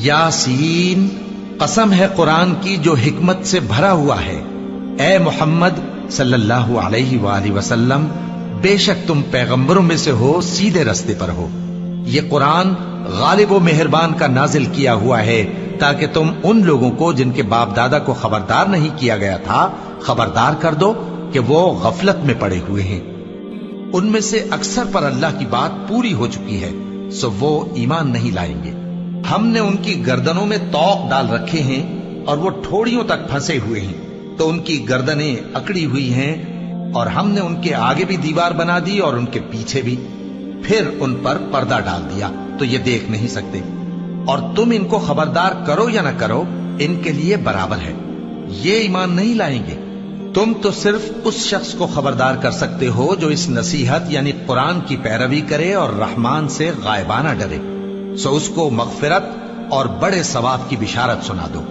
यासीन, कसम है कुरान की जो हिकमत से भरा हुआ है। ए मोहम्मद सल्लल्लाहु अलैहि वसल्लम, बेशक तुम पैगंबरों में से हो, सीधे रास्ते पर हो। ये कुरान गालिब व मेहरबान का नाजिल किया हुआ है ताकि तुम उन लोगों को जिनके बाप दादा को खबरदार नहीं किया गया था खबरदार कर दो कि वो गफलत में पड़े हुए हैं। उनमें से अक्सर पर अल्लाह की बात पूरी हो चुकी है, सो वो ईमान नहीं लाएंगे। हमने उनकी गर्दनों में तौक डाल रखे हैं और वो ठोड़ियों तक फंसे हुए हैं, तो उनकी गर्दनें अकड़ी हुई हैं, और हमने उनके आगे भी दीवार बना दी और उनके पीछे भी, फिर उन पर पर्दा डाल दिया तो ये देख नहीं सकते। और तुम इनको खबरदार करो या न करो, इनके लिए बराबर है, ये ईमान नहीं लाएंगे। तुम तो सिर्फ उस शख्स को खबरदार कर सकते हो जो इस नसीहत यानी कुरान की पैरवी करे और रहमान से गायबाना डरे, सो उसको मगफिरत और बड़े सवाब की बिशारत सुना दो।